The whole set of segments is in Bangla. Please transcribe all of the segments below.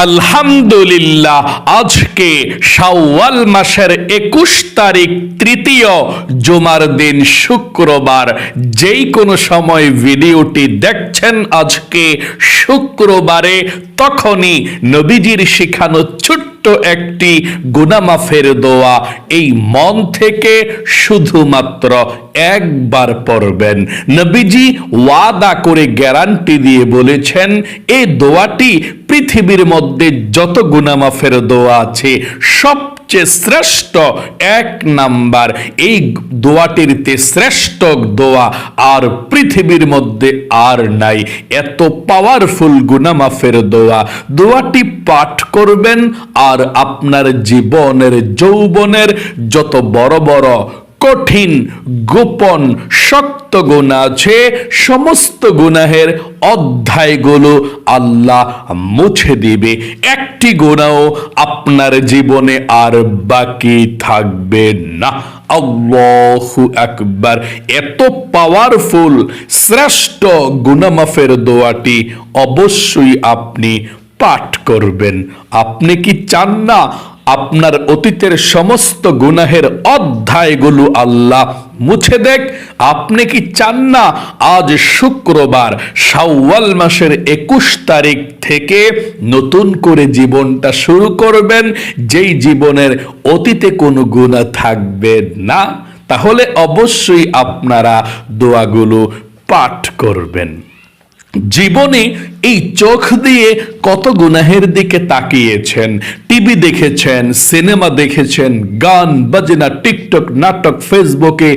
আলহামদুলিল্লাহ, আজকে শাওয়াল মাসের 21 তারিখ, তৃতীয় জুমার দিন, শুক্রবার। যেই কোনো সময় ভিডিওটি দেখছেন আজকে শুক্রবারে, তখনই নবীজির শিখানো ছোট্ট একটি গুনাহ মাফের দোয়া এই মন থেকে শুধুমাত্র একবার পড়বেন। নবীজি ওয়াদা করে গ্যারান্টি দিয়ে বলেছেন, এই দোয়াটি পৃথিবীর মধ্যে যত গুনাহ মাফের দোয়া আছে সবচেয়ে শ্রেষ্ঠ, এক নাম্বার। এই দোয়াটিরতে শ্রেষ্ঠ দোয়া আর পৃথিবীর মধ্যে আর নাই। এত পাওয়ারফুল গুনাহ মাফের দোয়া। দোয়াটি পাঠ করবেন আর আপনার জীবনের যৌবনের যত বড় বড় কঠিন, গোপন, শক্ত গুনাহ আছে, সমস্ত গুনাহের অধ্যায়গুলো আল্লাহ মুছে দিবে। একটি গুনাহও আপনার জীবনে আর বাকি থাকবে না। আল্লাহু আকবার। এত পাওয়ারফুল শ্রেষ্ঠ গুনাহ মাফের দোয়াটি অবশ্যই আপনি পাঠ করবেন। আপনি কি চান না আপনার অতীতের সমস্ত গুনাহের অধ্যায়গুলো আল্লাহ মুছে দেখ? আপনি কি চান না আজ শুক্রবার শাওয়াল মাসের 21 তারিখ থেকে নতুন করে জীবনটা শুরু করবেন, যেই জীবনের অতীতে কোনো গুনাহ থাকবে না? তাহলে অবশ্যই আপনারা দোয়াগুলো পাঠ করবেন। জীবনে এই চোখ দিয়ে কত গুনাহের দিকে তাকিয়েছেন, টিভি দেখেছেন, সিনেমা দেখেছেন, গান বাজনা, টিকটক, নাটক, ফেসবুকে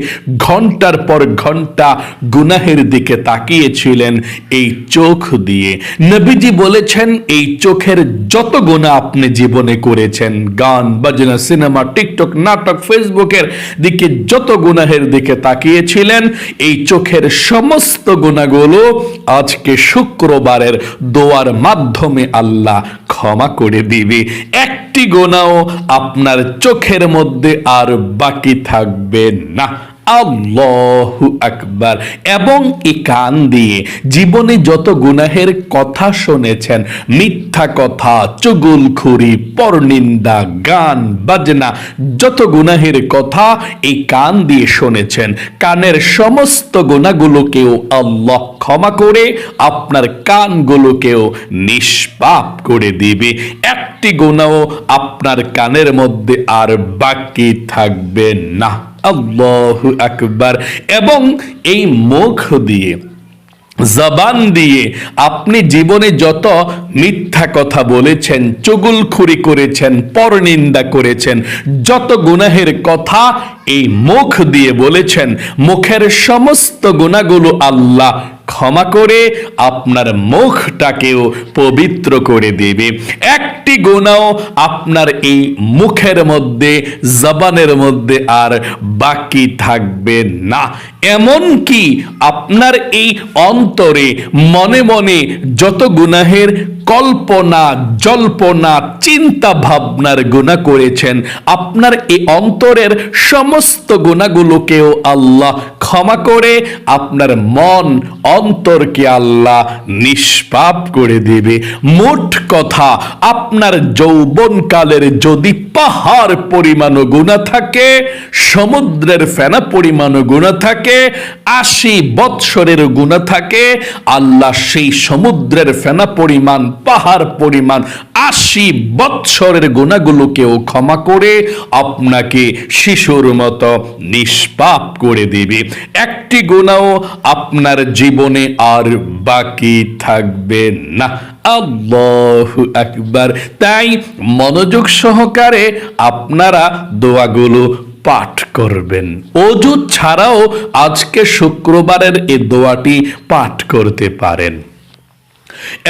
ঘন্টার পর ঘন্টা গুনাহের দিকে তাকিয়েছিলেন এই চোখ দিয়ে। নবীজি বলেছেন, এই চোখের যত গুনাহ আপনি জীবনে করেছেন, গান বাজনা, সিনেমা, টিকটক, নাটক, ফেসবুকের দিকে যত গুনাহের দিকে তাকিয়েছিলেন, এই চোখের সমস্ত গুনাহগুলো আজকে শুক্রবারের দোয়ার মাধ্যমে আল্লাহ ক্ষমা করে দিবে। একটি গুনাহও আপনার চোখের মধ্যে আর বাকি থাকবে না। আল্লাহু আকবার। এবং এই কান দিয়ে জীবনে যত গুনাহের কথা শুনেছেন, মিথ্যা কথা, চুগলখুরি, পরনিন্দা, গান বাজনা, যত গুনাহের কথা এই কান দিয়ে শুনেছেন, কানের সমস্ত গুনাহগুলোকেও আল্লাহ ক্ষমা করে আপনার কানগুলোকেও নিষ্পাপ করে দিবে। একটি গুনাহও আপনার কানের মধ্যে আর বাকি থাকবে না। আল্লাহু আকবার। এবং এই মুখ দিয়ে, জবান দিয়ে আপনি জীবনে যত মিথ্যা কথা বলেছেন, চুগলখুরি করেছেন, পরনিন্দা করেছেন, যত গুনাহের কথা এই মুখ দিয়ে বলেছেন, মুখের সমস্ত গুনাহগুলো আল্লাহ ক্ষমা করে আপনার মুখটাকেও পবিত্র করে দেবে। একটি গুনাহ আপনার এই মুখের মধ্যে, জবানের মধ্যে আর বাকি থাকবে না। এমন কি আপনার এই অন্তরে মনে মনে যত গুনাহের কল্পনা, জল্পনা, চিন্তা ভাবনার গুনাহ করেছেন, আপনার এই অন্তরের সমস্ত গুনাহগুলোকেও আল্লাহ ক্ষমা করে আপনার মন, অন্তরকে আল্লাহ নিষ্পাপ করে দিবে। মোট কথা, আপনার যৌবনকালের যদি পাহাড় পরিমাণ গুনাহ থাকে, সমুদ্রের ফেনা পরিমাণ গুনাহ থাকে, 80 বৎসরের গুনাহ থাকে, আল্লাহ সেই সমুদ্রের ফেনা পরিমাণ, পাহাড় পরিমাণ 80 বৎসরের গুনাহগুলোকেও ক্ষমা করে আপনাকে শিশুর মতো নিষ্পাপ করে দিবে। একটি গুনাহ আপনার জীবনে আর বাকি থাকবে না। আল্লাহু আকবার। তাই মনোযোগ সহকারে আপনারা দোয়াগুলো পাঠ করবেন। ওযু ছাড়াও আজকে শুক্রবারের এই দোয়াটি পাঠ করতে পারেন।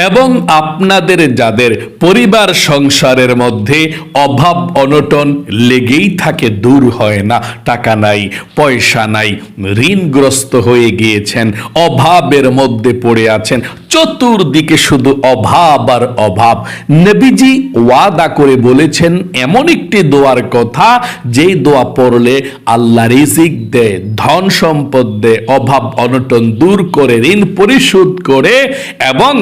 এবং আপনাদের যাদের পরিবার সংসারের মধ্যে অভাব অনটন লেগেই থাকে, দূর হয় না, টাকা নাই, পয়সা নাই, ঋণগ্রস্ত হয়ে গিয়েছেন, অভাবের মধ্যে পড়ে আছেন, চতুর্দিকে শুধু অভাব আর অভাব, নবীজি ওয়াদা করে বলেছেন এমন একটি দোয়ার কথা, যেই দোয়া পড়লে আল্লাহ রিজিক দেয়, ধন সম্পদ দেয়, অভাব অনটন দূর করে, ঋণ পরিশোধ করে, এবং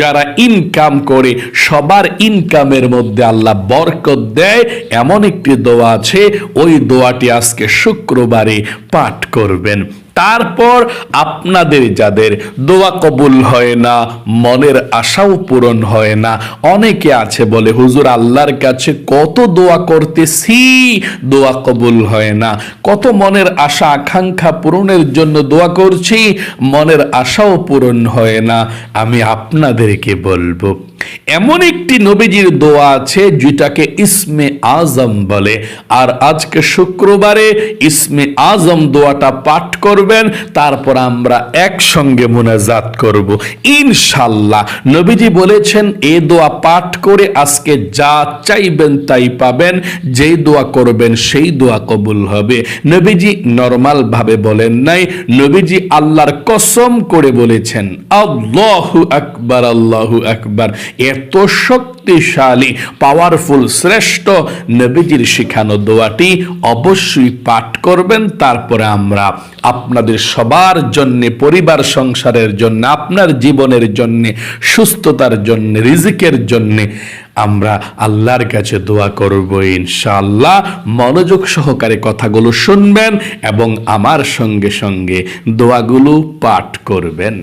যারা ইনকাম করে সবার ইনকামের মধ্যে আল্লাহ বরকত দেয়, এমন একটি দোয়া আছে। ওই দোয়াটি আজকে শুক্রবারে পাঠ করবেন। তারপর আপনাদের যাদের দোয়া কবুল হয় না, মনের আশাও পূরণ হয় না, অনেকে আছে বলে হুজুর আল্লাহর কাছে কত দোয়া করতেছি, দোয়া কবুল হয় না, কত মনের আশা আকাঙ্ক্ষা পূরণের জন্য দোয়া করছি, মনের আশাও পূরণ হয় না। আমি আপনাদেরকে বলবো, এমন একটি নবীজির দোয়া আছে যেটাকে ইসমে আজম বলে। আর আজকে শুক্রবারে ইসমে আজম দোয়াটা পাঠ করবেন, তারপর আমরা একসঙ্গে মুনাজাত করব ইনশাআল্লাহ। নবীজি বলেছেন এই দোয়া পাঠ করে আজকে যা চাইবেন তাই পাবেন, যেই দোয়া করবেন সেই দোয়া কবুল হবে। নবীজি নরমাল ভাবে বলেন নাই, নবীজি আল্লাহর কসম করে বলেছেন। আল্লাহু আকবার, আল্লাহু আকবার। এত শক্তিশালী, পাওয়ারফুল, শ্রেষ্ঠ নবীজির শিখানো দোয়াটি অবশ্যই পাঠ করবেন। তারপরে আমরা আপনাদের সবার জন্য, পরিবার সংসারের জন্য, আপনার জীবনের জন্য, সুস্থতার জন্য, রিজিকের জন্য আমরা আল্লাহর কাছে দোয়া করব ইনশাআল্লাহ। মনোযোগ সহকারে কথাগুলো শুনবেন এবং আমার সঙ্গে সঙ্গে দোয়াগুলো পাঠ করবেন।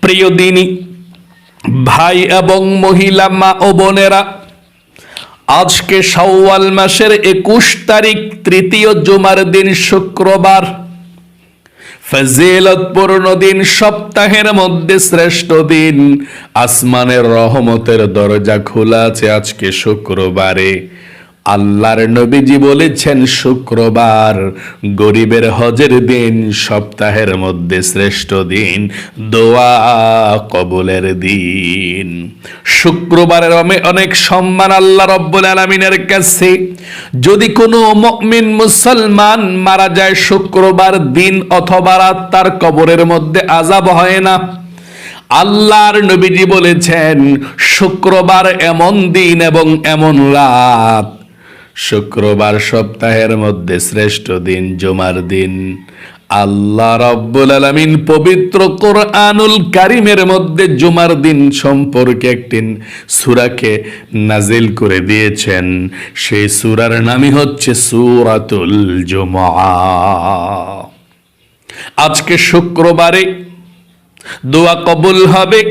প্রিয় দিনী ভাই এবং মহিলা, মা ও বোনেরা, আজকে শাওয়াল মাসের 21 তারিখ, তৃতীয় জুমার দিন, শুক্রবার, ফজিলতপূর্ণ দিন, সপ্তাহের মধ্যে শ্রেষ্ঠ দিন। আসমানের রহমতের দরজা খোলা আছে আজকে শুক্রবারে। আল্লাহর নবীজি বলেছেন শুক্রবার গরিবের হজের দিন, সপ্তাহের মধ্যে শ্রেষ্ঠ দিন, দোয়া কবুলের দিন। শুক্রবারের অনেক সম্মান আল্লাহ রব্বুল আলামিনের কাছে। যদি কোনো মুমিন মুসলমান মারা যায় শুক্রবার দিন অথবা রাত, তার কবরের মধ্যে আযাব হয় না। আল্লাহর নবীজি বলেছেন শুক্রবার এমন দিন এবং এমন রাত, শুক্রবার সপ্তাহের মধ্যে শ্রেষ্ঠ দিন, জুমার দিন। আল্লাহ রাব্বুল আলামিন পবিত্র কোরআনুল কারীমের মধ্যে জুমার দিন সম্পর্কে একটি সূরাকে নাজিল করে দিয়েছেন। সেই সূরার নামই হচ্ছে সূরাতুল জুমআ। আজকে শুক্রবারে দোয়া কবুল হবে,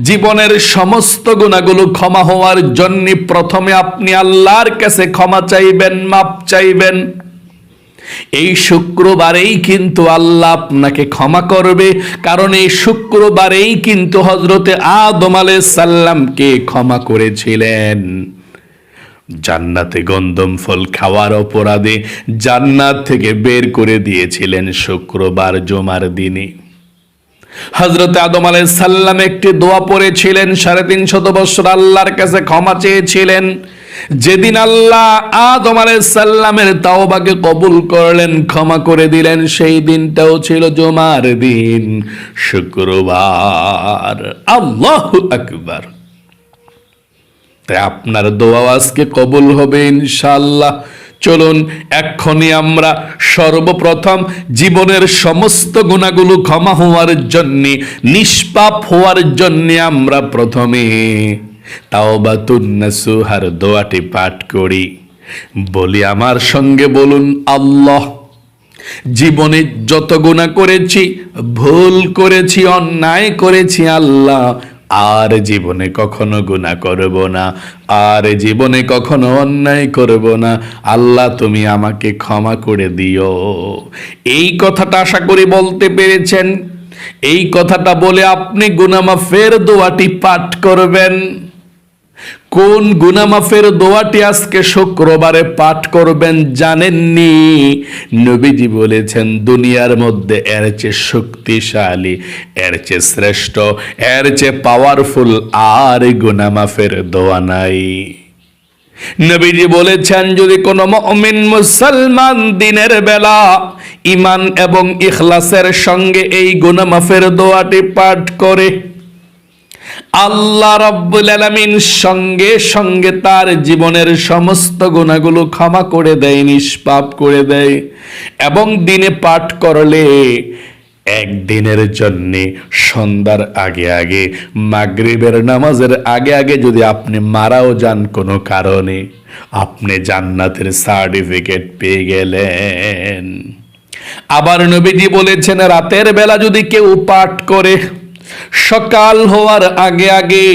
জীবনের সমস্ত গুনাহগুলো ক্ষমা হওয়ার জন্য প্রথমে আপনি আল্লাহর কাছে ক্ষমা চাইবেন, মাপ চাইবেন। এই শুক্রবারেই কিন্তু আল্লাহ আপনাকে ক্ষমা করবে, কারণ এই শুক্রবারেই কিন্তু হযরতে আদম আলাইহিস সালামকে ক্ষমা করেছিলেন। জান্নাতে গন্ধম ফল খাওয়ার অপরাধে জান্নাত থেকে বের করে দিয়েছিলেন শুক্রবার জুমার দিনে। হযরত আদম আলাইহিস সালাম একটি দোয়া পড়েছিলেন, 350 বছর আল্লাহর কাছে ক্ষমা চেয়েছিলেন। যেদিন আল্লাহ আদম আলাইহিস সালামের তাওবাকে কবুল করলেন, ক্ষমা করে দিলেন, সেই দিনটাও ছিল জুমার দিন, শুক্রবার। আল্লাহু আকবার। তাই আপনার দোয়া আজকে কবুল হবে ইনশাআল্লাহ। চলুন এক্ষুনি আমরা সর্বপ্রথম জীবনের সমস্ত গুনাহগুলো ক্ষমা হওয়ার জন্য, নিষ্পাপ হওয়ার জন্য আমরা প্রথমে তাওবাতুন নাসুহার দোয়াটি পাঠ করি। বলি আমার সঙ্গে বলুন, আল্লাহ, জীবনে যত গুনাহ করেছি, ভুল করেছি, অন্যায় করেছি, আল্লাহ আর জীবনে কখনো গুনাহ করব না, আর জীবনে কখনো অন্যায় করব না। আল্লাহ তুমি আমাকে ক্ষমা করে দিও। এই কথাটা আশা করি বলতে পেরেছেন। এই কথাটা বলে আপনি গুনাহ মাফের দোয়াটি পাঠ করবেন। কোন গুনাহ মাফের দোয়াটি আজকে শুক্রবারে পাঠ করবেন জানেননি? নবীজি বলেছেন দুনিয়ার মধ্যে এর চেয়ে শক্তিশালী, এর চেয়ে শ্রেষ্ঠ, এর চেয়ে পাওয়ারফুল আর গুনাহ মাফের দোয়া নাই। নবীজি বলেছেন যদি কোনো মুমিন মুসলমান দিনের বেলা ঈমান এবং ইখলাসের সঙ্গে এই গুনাহ মাফের দোয়াটি পাঠ করে, আল্লাহ রাব্বুল আলামিন সঙ্গে সঙ্গে তার জীবনের সমস্ত গুনাহগুলো ক্ষমা করে দেয়, নিষ্পাপ করে দেয়। এবং দিনে পাঠ করলে একদিনের জন্যে সন্ধ্যার আগে আগে, মাগরিবের নামাজের আগে আগে যদি আপনি মারাও যান কোনো কারণে, আপনি জান্নাতের সার্টিফিকেট পেয়ে গেলেন। আবার নবীজি বলেছেন, রাতের বেলা যদি কেউ পাঠ করে সকাল হওয়ার আগে আগে,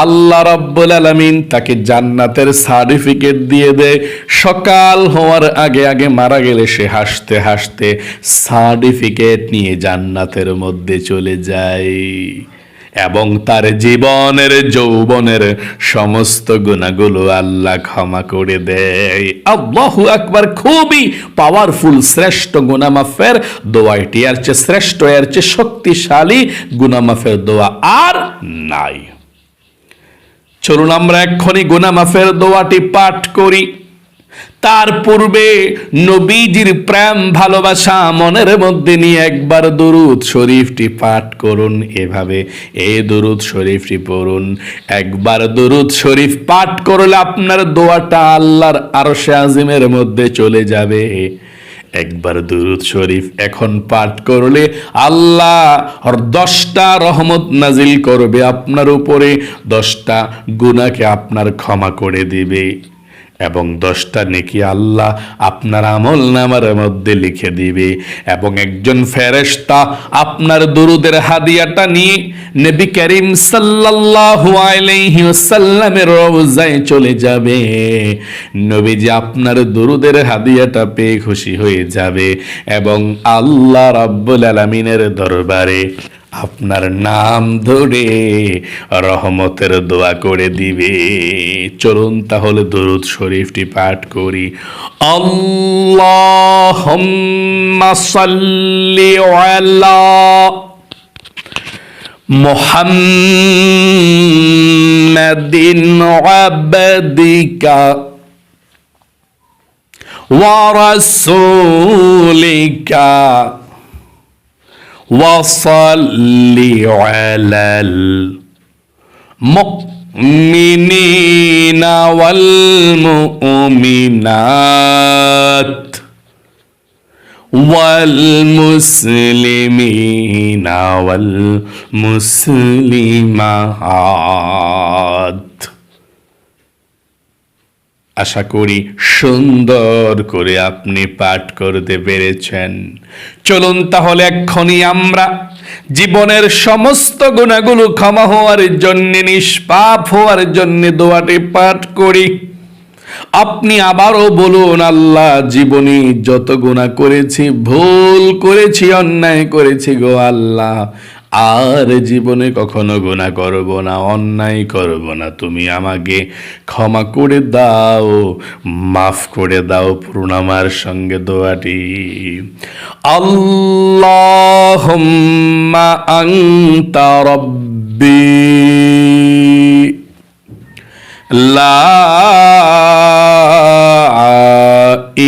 আল্লাহ রাব্বুল আলামিন তাকে জান্নাতের সার্টিফিকেট দিয়ে দেয়। সকাল হওয়ার আগে আগে মারা গেলে সে হাসতে হাসতে সার্টিফিকেট নিয়ে জান্নাতের মধ্যে চলে যায় এবং তার জীবনের যৌবনের সমস্ত গুনাহগুলো আল্লাহ ক্ষমা করে দেয়। আল্লাহু আকবার। খুবই পাওয়ারফুল, শ্রেষ্ঠ গুনাহ মাফের দোয়া এটি। এর চেয়ে শ্রেষ্ঠ, এর চেয়ে শক্তিশালী গুনাহ মাফের দোয়া আর নাই। চলুন আমরা এক্ষুনি গুনাহ মাফের দোয়াটি পাঠ করি। তার পূর্বে নবীজির প্রেম ভালোবাসা মনের মধ্যে নিয়ে একবার দুরূদ শরীফটি পাঠ করুন। এভাবে এই দুরূদ শরীফটি পড়ুন। একবার দুরূদ শরীফ পাঠ করলে আপনার দোয়াটা আল্লাহর আরশে আজিমের মধ্যে চলে যাবে। একবার দুরূদ শরীফ এখন পাঠ করলে আল্লাহ 10টা রহমত নাজিল করবে আপনার উপরে, 10টা গুনাহকে আপনার ক্ষমা করে দিবে এবং 10টা নেকি আল্লাহ আপনার আমল নামার মধ্যে লিখে দিবে। এবং একজন ফেরেশতা আপনার দুরুদের হাদিয়াটা নিয়ে নবী করিম সাল্লাল্লাহু আলাইহি ওয়াসাল্লামের রওজায় চলে যাবে। নবীজি আপনার দুরুদের হাদিয়াটা পেয়ে খুশি হয়ে যাবে এবং আল্লাহ রাব্বুল আলামিনের দরবারে আপনার নাম ধরে রহমতের দোয়া করে দিবে। চলুন তাহলে দুরূদ শরীফটি পাঠ করি। আল্লাহুম্মা সাল্লি আলা মুহাম্মাদিন আবদিকা ওয়া রাসূলিকা وصلي على المؤمنين والمؤمنات والمسلمين والمسلمات। আশা করি সুন্দর করে আপনি পাঠ করতে পেরেছেন। চলুন তাহলে এক্ষুনি আমরা জীবনের সমস্ত গুনাহগুলো ক্ষমা হওয়ার জন্য, নিষ্পাপ হওয়ার জন্য দোয়াটি পাঠ করি। আপনি আবারও বলুন, আল্লাহ জীবনে যত গুনাহ করেছি, ভুল করেছি, অন্যায় করেছি গো আল্লাহ, আর জীবনে কখনো গুনাহ করব না, অন্যায় করব না। তুমি আমাকে ক্ষমা করে দাও, মাফ করে দাও। পূর্ণ আমার সঙ্গে দোয়াটি। আল্লাহুম্মা আনতা রাব্বি লা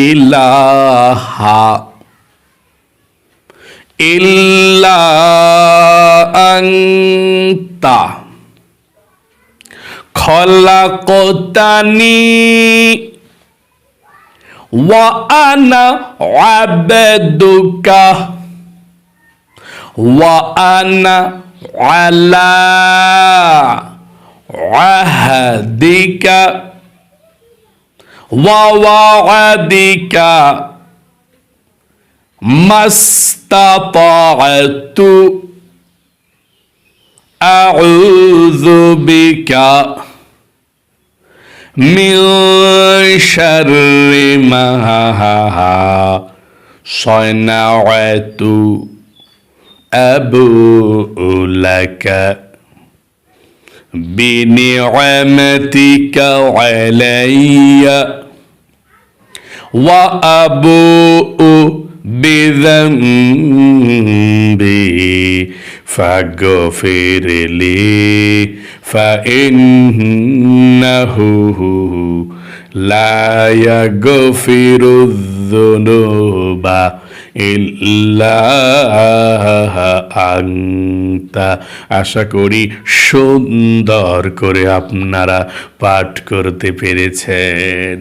ইলাহা ইল্লা আনতা খলাকতানি ওয়া আনা আবদুকা ওয়া আনা আলা আহদিকা ওয়া ওয়াদিকা মাস্তাতা'তু আউযু বিকা মিন শাররি মা সানা'তু আবু'ু লাকা বিনি'মাতিকা আলাইয়া ওয়া আবু'ু বিযামবি ফাগফির লি ফাইন্নাহু লা ইয়াগফিরুয যুনুবা ইল্লা আনতা। আশা করি সুন্দর করে আপনারা পাঠ করতে পেরেছেন।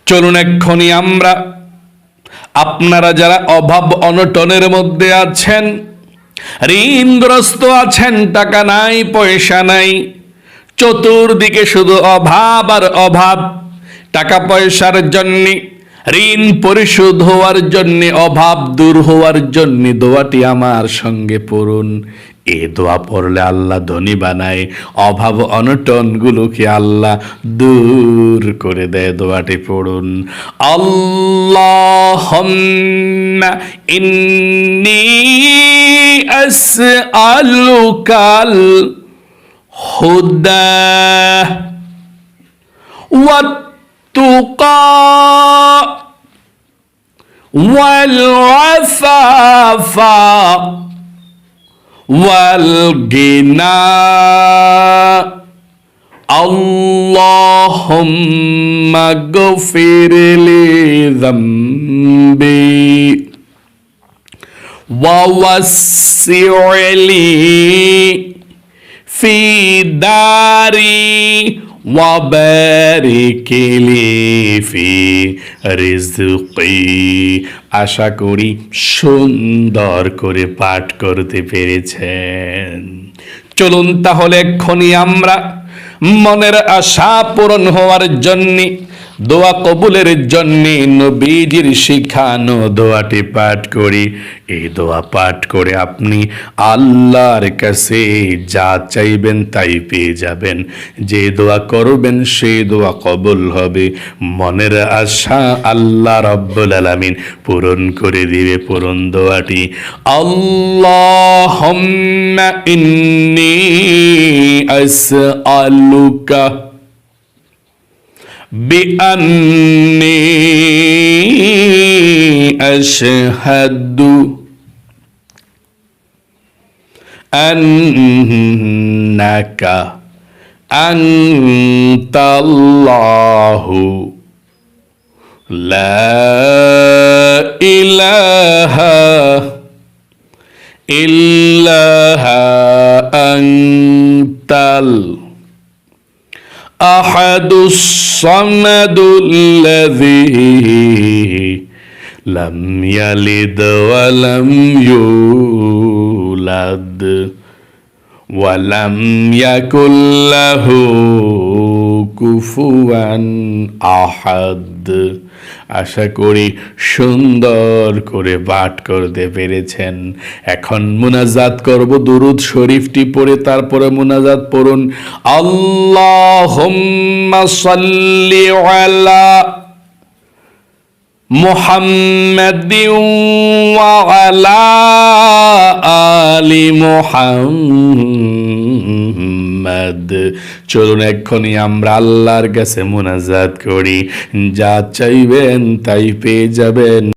চলুন এক্ষুনি আমরা আপনারা যারা অভাব অনটনের মধ্যে আছেন, ঋণগ্রস্ত আছেন, টাকা নাই, পয়সা নাই, চতুর্দিকে শুধু অভাব আর অভাব, টাকা পয়সার জন্যে, ঋণ পরিশোধ হওয়ার জন্যে, অভাব দূর হওয়ার জন্যে দোয়াটি আমার সঙ্গে পড়ুন। এ দোয়া পড়লে আল্লাহ ধনী বানায়, অভাব অনটন গুলোকে আল্লাহ দূর করে দেয়। দোয়াটি পড়ুন, আল্লাহুম্মা ইন্নী আসআলুকাল হুদা ওয়াত-তুকা ওয়াল-আফাফা ওয়াল-গিনা। আল্লাহুম্মা গফিরলি যামবি ওয়া ওয়াসসি'লি ফি দারি ওয়া বারিক লি ফি রিজকি। আশা করি সুন্দর করে পাঠ করতে পেরেছেন। চলুন তাহলে এক্ষুনি আমরা মনের আশা পূরণ হওয়ার জন্যে, দোয়া কবুলের জন্যে নবীজির শিখানো দোয়াটি পাঠ করি। এই দোয়া পাঠ করে আপনি আল্লাহর কাছে যা চাইবেন তাই পেয়ে যাবেন। যে দোয়া করবেন সেই দোয়া কবুল হবে। মনের আশা আল্লাহ রাব্বুল আলামিন পূরণ করে দিবে। পূরণ দোয়াটি, আল্লাহুম্মা ইন্নী আসআলুকা বিআন্নী আশহাদু আন্নাকা আনতাল্লাহু লা ইলাহা ইল্লা আনতাল আহাদুস সামাদুল্লাযী লাম ইয়ালিদ ওয়া লাম ইউলাদ ওয়া লাম ইয়াকুল লাহু কুফুয়ান আহাদ। আশা করি সুন্দর করে পাঠ করতে পেরেছেন। এখন মুনাজাত করব। দুরুদ শরীফটি পড়ে তারপরে মুনাজাত পড়ুন। আল্লাহুম্মা সাল্লি আলা মুহাম্মাদিন ওয়া আলা আলি মুহাম্মাদ। চলুন এক্ষুনি আমরা আল্লাহর কাছে মুনাজাত করি। যা চাইবেন তাই পেয়ে যাবেন।